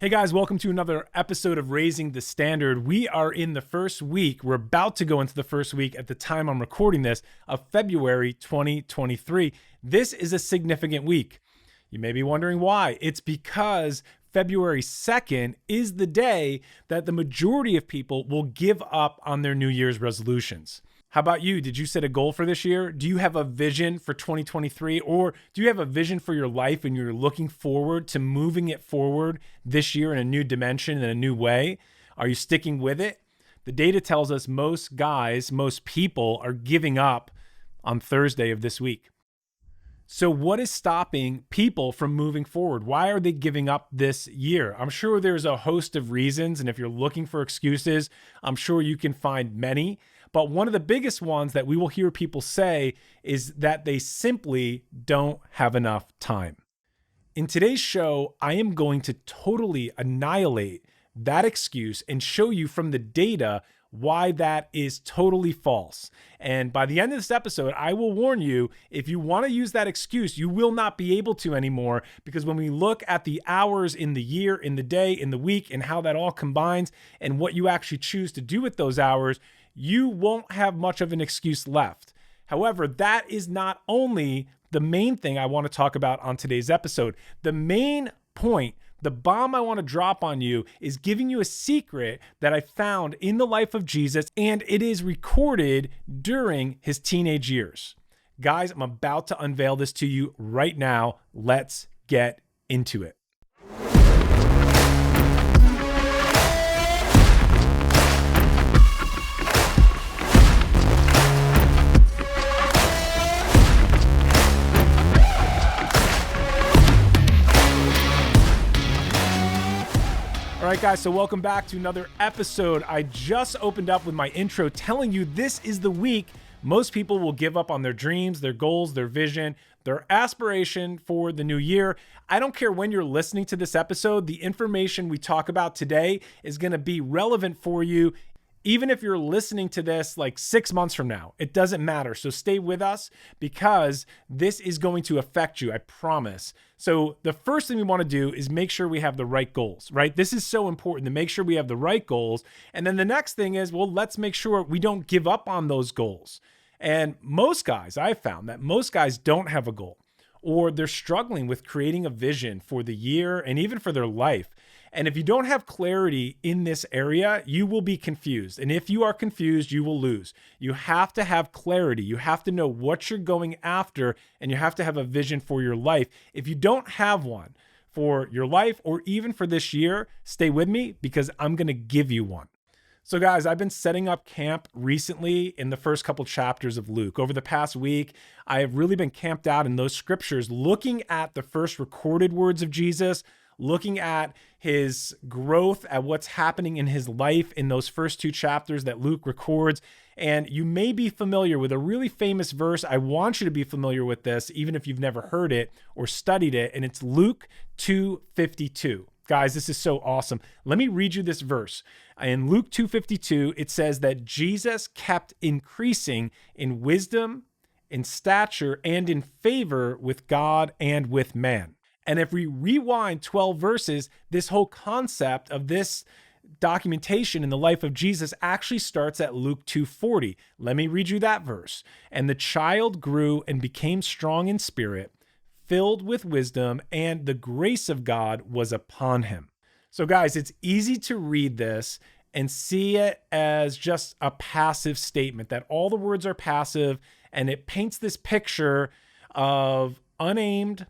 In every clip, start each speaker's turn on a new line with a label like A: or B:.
A: Hey guys, welcome to another episode of Raising the Standard. We are in the first week. We're about to go into the first week at the time I'm recording this of February 2023. This is a significant week. You may be wondering why. It's because February 2nd is the day that the majority of people will give up on their New Year's resolutions. How about you? Did you set a goal for this year? Do you have a vision for 2023? Or do you have a vision for your life and you're looking forward to moving it forward this year in a new dimension, in a new way? Are you sticking with it? The data tells us most people are giving up on Thursday of this week. So what is stopping people from moving forward? Why are they giving up this year? I'm sure there's a host of reasons. And if you're looking for excuses, I'm sure you can find many. But one of the biggest ones that we will hear people say is that they simply don't have enough time. In today's show, I am going to totally annihilate that excuse and show you from the data why that is totally false. And by the end of this episode, I will warn you, if you want to use that excuse, you will not be able to anymore, because when we look at the hours in the year, in the day, in the week, and how that all combines and what you actually choose to do with those hours, you won't have much of an excuse left. However, that is not only the main thing I want to talk about on today's episode. The main point, the bomb I want to drop on you, is giving you a secret that I found in the life of Jesus, and it is recorded during his teenage years. Guys, I'm about to unveil this to you right now. Let's get into it. All right, guys, so welcome back to another episode. I just opened up with my intro telling you this is the week most people will give up on their dreams, their goals, their vision, their aspiration for the new year. I don't care when you're listening to this episode, the information we talk about today is going to be relevant for you. Even if you're listening to this like 6 months from now, it doesn't matter. So stay with us because this is going to affect you, I promise. So the first thing we want to do is make sure we have the right goals, right? This is so important to make sure we have the right goals. And then the next thing is, well, let's make sure we don't give up on those goals. And most guys, I've found that most guys don't have a goal, or they're struggling with creating a vision for the year and even for their life. And if you don't have clarity in this area, you will be confused. And if you are confused, you will lose. You have to have clarity. You have to know what you're going after, and you have to have a vision for your life. If you don't have one for your life or even for this year, stay with me because I'm going to give you one. So guys, I've been setting up camp recently in the first couple chapters of Luke. Over the past week, I have really been camped out in those scriptures, looking at the first recorded words of Jesus, looking at his growth, at what's happening in his life in those first two chapters that Luke records. And you may be familiar with a really famous verse. I want you to be familiar with this, even if you've never heard it or studied it. And it's Luke 2:52. Guys, this is so awesome. Let me read you this verse. In Luke 2:52, it says that Jesus kept increasing in wisdom, in stature, and in favor with God and with man. And if we rewind 12 verses, this whole concept of this documentation in the life of Jesus actually starts at Luke 2:40. Let me read you that verse. And the child grew and became strong in spirit, filled with wisdom, and the grace of God was upon him. So guys, it's easy to read this and see it as just a passive statement, that all the words are passive, and it paints this picture of unaimed,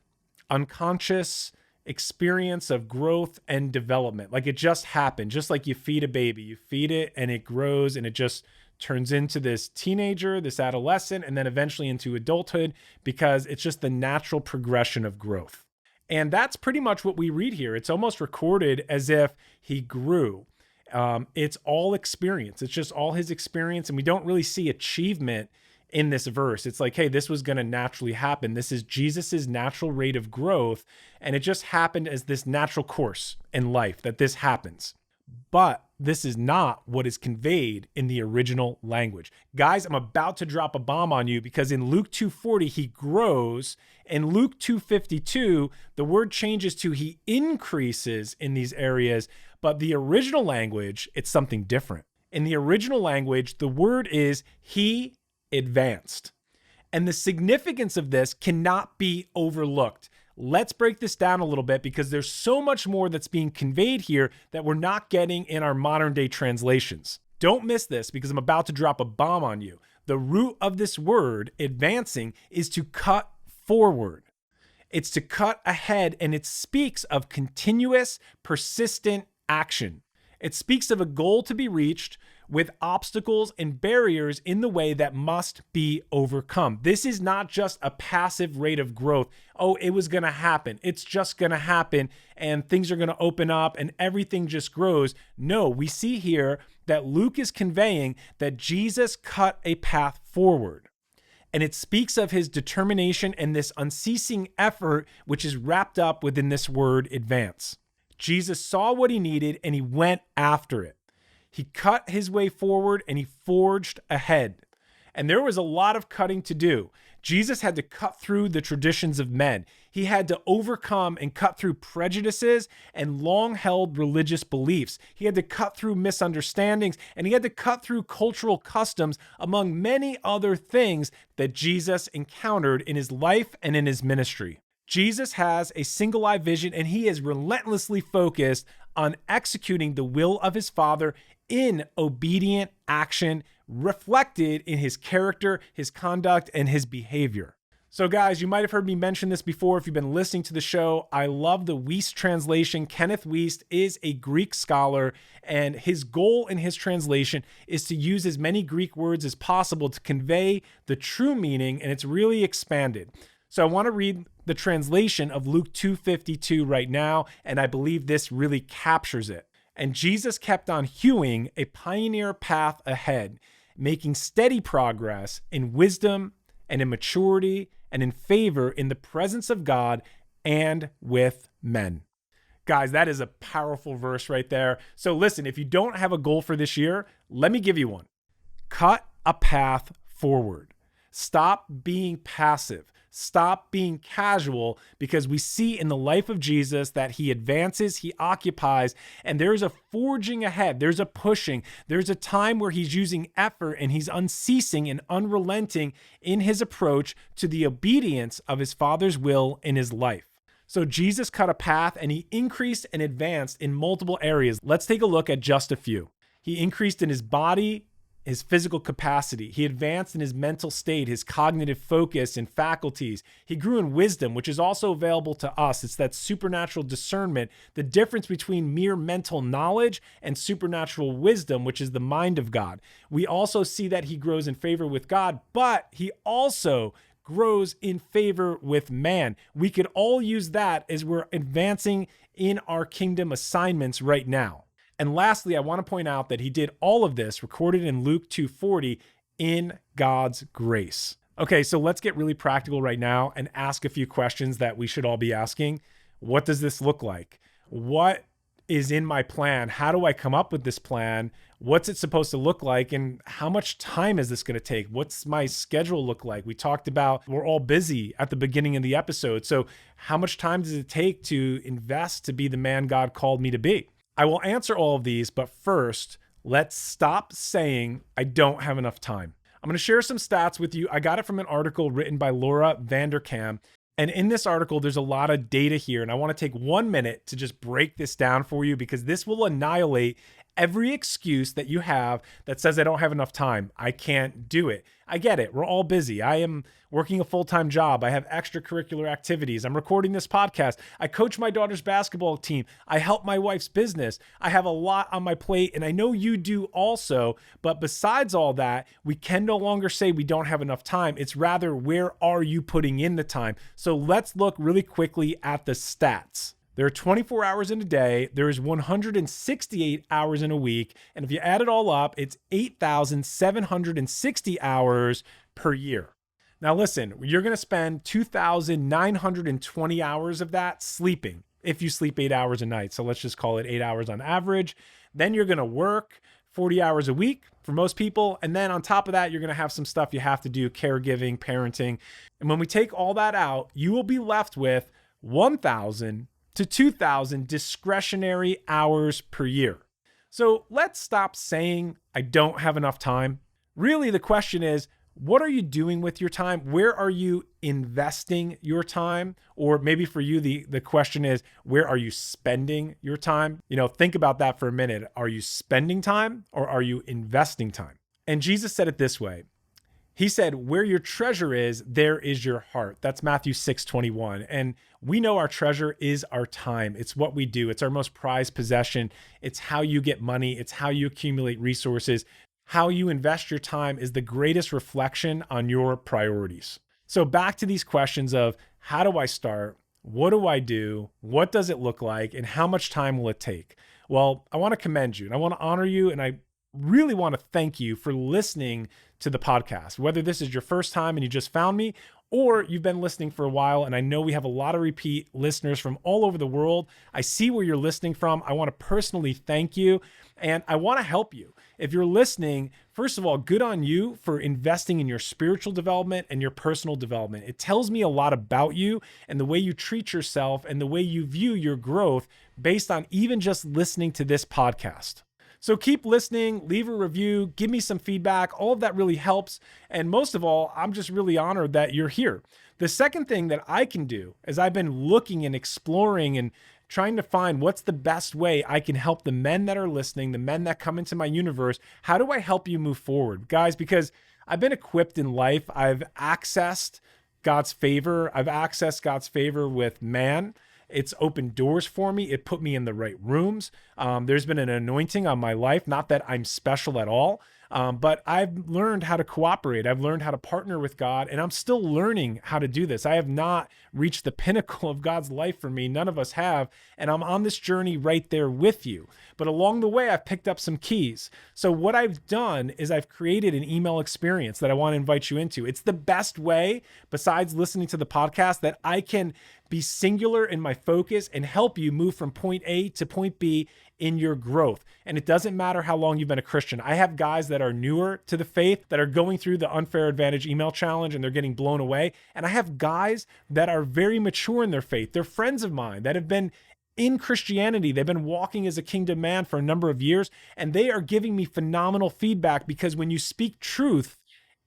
A: unconscious experience of growth and development. Like it just happened, just like you feed a baby. You feed it and it grows and it just turns into this teenager, this adolescent, and then eventually into adulthood, because it's just the natural progression of growth. And that's pretty much what we read here. It's almost recorded as if he grew. It's all experience. It's just all his experience. And we don't really see achievement in this verse. It's like, hey, this was going to naturally happen. This is Jesus's natural rate of growth. And it just happened as this natural course in life that this happens. But this is not what is conveyed in the original language. Guys, I'm about to drop a bomb on you, because in Luke 2:40, he grows In Luke 2:52, the word changes to he increases in these areas, but the original language, it's something different. In the original language, the word is he advanced. And the significance of this cannot be overlooked. Let's break this down a little bit because there's so much more that's being conveyed here that we're not getting in our modern day translations. Don't miss this because I'm about to drop a bomb on you. The root of this word, advancing, is to cut forward. It's to cut ahead, and it speaks of continuous, persistent action. It speaks of a goal to be reached with obstacles and barriers in the way that must be overcome. This is not just a passive rate of growth. Oh, it was going to happen. It's just going to happen and things are going to open up and everything just grows. No, we see here that Luke is conveying that Jesus cut a path forward. And it speaks of his determination and this unceasing effort, which is wrapped up within this word advance. Jesus saw what he needed and he went after it. He cut his way forward and he forged ahead. And there was a lot of cutting to do. Jesus had to cut through the traditions of men. He had to overcome and cut through prejudices and long-held religious beliefs. He had to cut through misunderstandings, and he had to cut through cultural customs, among many other things that Jesus encountered in his life and in his ministry. Jesus has a single-eye vision, and he is relentlessly focused on executing the will of his Father in obedient action, reflected in his character, his conduct, and his behavior. So guys, you might have heard me mention this before if you've been listening to the show. I love the Wuest translation. Kenneth Wuest is a Greek scholar, and his goal in his translation is to use as many Greek words as possible to convey the true meaning, and it's really expanded. So I want to read the translation of Luke 2:52 right now, and I believe this really captures it. And Jesus kept on hewing a pioneer path ahead, making steady progress in wisdom and in maturity and in favor in the presence of God and with men. Guys, that is a powerful verse right there. So listen, if you don't have a goal for this year, let me give you one. Cut a path forward. Stop being passive. Stop being casual, because we see in the life of Jesus that he advances, he occupies, and there's a forging ahead. There's a pushing. There's a time where he's using effort and he's unceasing and unrelenting in his approach to the obedience of his Father's will in his life. So Jesus cut a path and he increased and advanced in multiple areas. Let's take a look at just a few. He increased in his body, his physical capacity. He advanced in his mental state, his cognitive focus and faculties. He grew in wisdom, which is also available to us. It's that supernatural discernment, the difference between mere mental knowledge and supernatural wisdom, which is the mind of God. We also see that he grows in favor with God, but he also grows in favor with man. We could all use that as we're advancing in our kingdom assignments right now. And lastly, I want to point out that he did all of this, recorded in Luke 2:40, in God's grace. Okay, so let's get really practical right now and ask a few questions that we should all be asking. What does this look like? What is in my plan? How do I come up with this plan? What's it supposed to look like? And how much time is this going to take? What's my schedule look like? We talked about we're all busy at the beginning of the episode. So how much time does it take to invest to be the man God called me to be? I will answer all of these, but first, let's stop saying I don't have enough time. I'm going to share some stats with you. I got it from an article written by Laura Vanderkam. And in this article, there's a lot of data here. And I want to take 1 minute to just break this down for you, because this will annihilate every excuse that you have that says I don't have enough time. I can't do it. I get it. We're all busy. I am working a full-time job. I have extracurricular activities. I'm recording this podcast. I coach my daughter's basketball team. I help my wife's business. I have a lot on my plate, and I know you do also. But besides all that, we can no longer say we don't have enough time. It's rather, where are you putting in the time? So let's look really quickly at the stats. There are 24 hours in a day. There is 168 hours in a week. And if you add it all up, it's 8,760 hours per year. Now listen, you're going to spend 2,920 hours of that sleeping, if you sleep 8 hours a night. So let's just call it 8 hours on average. Then you're going to work 40 hours a week for most people. And then on top of that, you're going to have some stuff you have to do, caregiving, parenting. And when we take all that out, you will be left with 1,000 to 2,000 discretionary hours per year. So let's stop saying I don't have enough time. Really, the question is, what are you doing with your time? Where are you investing your time? Or maybe for you, the question is, where are you spending your time? Think about that for a minute. Are you spending time or are you investing time? And Jesus said it this way. He said, where your treasure is, there is your heart. That's Matthew 6:21. And we know our treasure is our time. It's what we do. It's our most prized possession. It's how you get money. It's how you accumulate resources. How you invest your time is the greatest reflection on your priorities. So back to these questions of how do I start? What do I do? What does it look like? And how much time will it take? Well, I want to commend you and I want to honor you. And I really want to thank you for listening to the podcast, whether this is your first time and you just found me, or you've been listening for a while. And I know we have a lot of repeat listeners from all over the world. I see where you're listening from. I want to personally thank you and I want to help you. If you're listening, first of all, good on you for investing in your spiritual development and your personal development. It tells me a lot about you and the way you treat yourself and the way you view your growth based on even just listening to this podcast. So keep listening, leave a review, give me some feedback. All of that really helps. And most of all, I'm just really honored that you're here. The second thing that I can do is I've been looking and exploring and trying to find what's the best way I can help the men that are listening, the men that come into my universe. How do I help you move forward? Guys, because I've been equipped in life. I've accessed God's favor. I've accessed God's favor with man. It's opened doors for me. It put me in the right rooms. There's been an anointing on my life. Not that I'm special at all, but I've learned how to cooperate. I've learned how to partner with God, and I'm still learning how to do this. I have not reached the pinnacle of God's life for me. None of us have, and I'm on this journey right there with you. But along the way, I've picked up some keys. So what I've done is I've created an email experience that I want to invite you into. It's the best way, besides listening to the podcast, that I can be singular in my focus and help you move from point A to point B in your growth. And it doesn't matter how long you've been a Christian. I have guys that are newer to the faith that are going through the Unfair Advantage email challenge and they're getting blown away. And I have guys that are very mature in their faith. They're friends of mine that have been in Christianity. They've been walking as a kingdom man for a number of years, and they are giving me phenomenal feedback because when you speak truth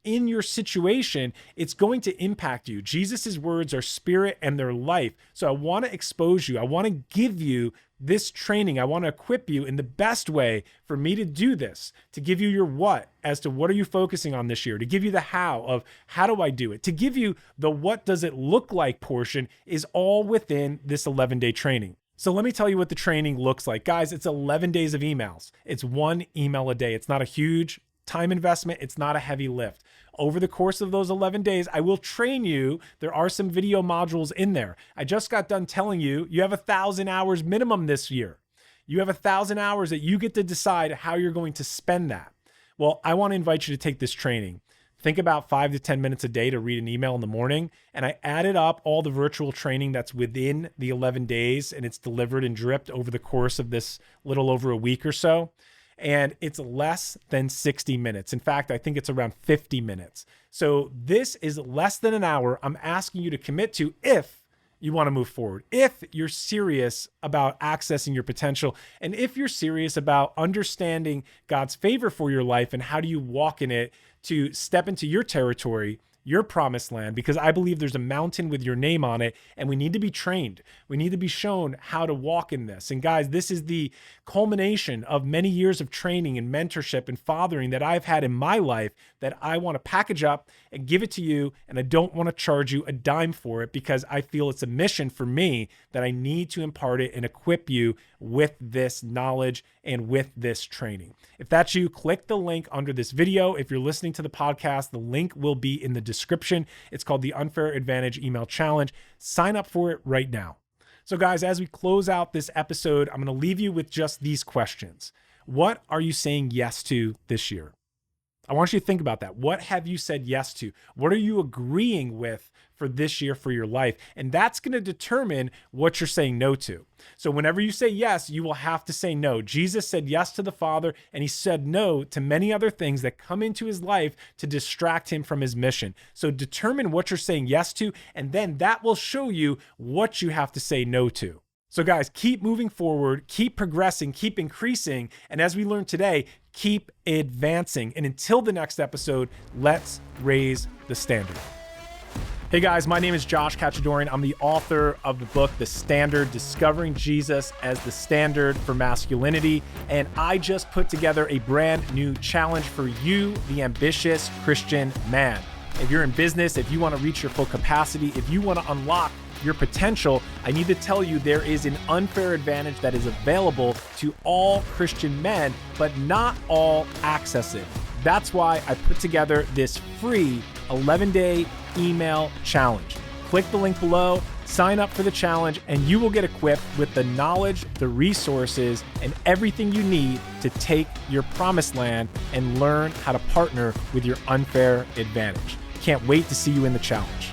A: in your situation, it's going to impact you. Jesus's words are spirit and they're life. So I want to expose you. I want to give you this training. I want to equip you in the best way for me to do this, to give you your what as to what are you focusing on this year, to give you the how of how do I do it, to give you the what does it look like portion is all within this 11-day training. So let me tell you what the training looks like. Guys, it's 11 days of emails. It's one email a day. It's not a huge time investment. It's not a heavy lift. Over the course of those 11 days, I will train you. There are some video modules in there. I just got done telling you, you have 1,000 hours minimum this year. You have 1,000 hours that you get to decide how you're going to spend that. Well, I want to invite you to take this training. Think about 5 to 10 minutes a day to read an email in the morning. And I added up all the virtual training that's within the 11 days, and it's delivered and dripped over the course of this little over a week or so. And it's less than 60 minutes. In fact, I think it's around 50 minutes. So this is less than an hour I'm asking you to commit to if you want to move forward, if you're serious about accessing your potential, and if you're serious about understanding God's favor for your life and how do you walk in it to step into your territory, your promised land, because I believe there's a mountain with your name on it and we need to be trained. We need to be shown how to walk in this. And guys, this is the culmination of many years of training and mentorship and fathering that I've had in my life that I want to package up and give it to you. And I don't want to charge you a dime for it because I feel it's a mission for me that I need to impart it and equip you with this knowledge and with this training. If that's you, click the link under this video. If you're listening to the podcast, the link will be in the description. It's called the Unfair Advantage Email Challenge. Sign up for it right now. So guys, as we close out this episode, I'm going to leave you with just these questions. What are you saying yes to this year? I want you to think about that. What have you said yes to? What are you agreeing with for this year for your life. And that's going to determine what you're saying no to. So whenever you say yes, you will have to say no. Jesus said yes to the Father, and he said no to many other things that come into his life to distract him from his mission. So determine what you're saying yes to, and then that will show you what you have to say no to. So guys, keep moving forward, keep progressing, keep increasing, and as we learned today, keep advancing. And until the next episode, let's raise the standard. Hey guys, my name is Josh Cachadorian. I'm the author of the book, The Standard, Discovering Jesus as the Standard for Masculinity. And I just put together a brand new challenge for you, the ambitious Christian man. If you're in business, if you want to reach your full capacity, if you want to unlock your potential, I need to tell you there is an unfair advantage that is available to all Christian men, but not all access it. That's why I put together this free 11-day email challenge. Click the link below, sign up for the challenge, and you will get equipped with the knowledge, the resources, and everything you need to take your promised land and learn how to partner with your unfair advantage. Can't wait to see you in the challenge.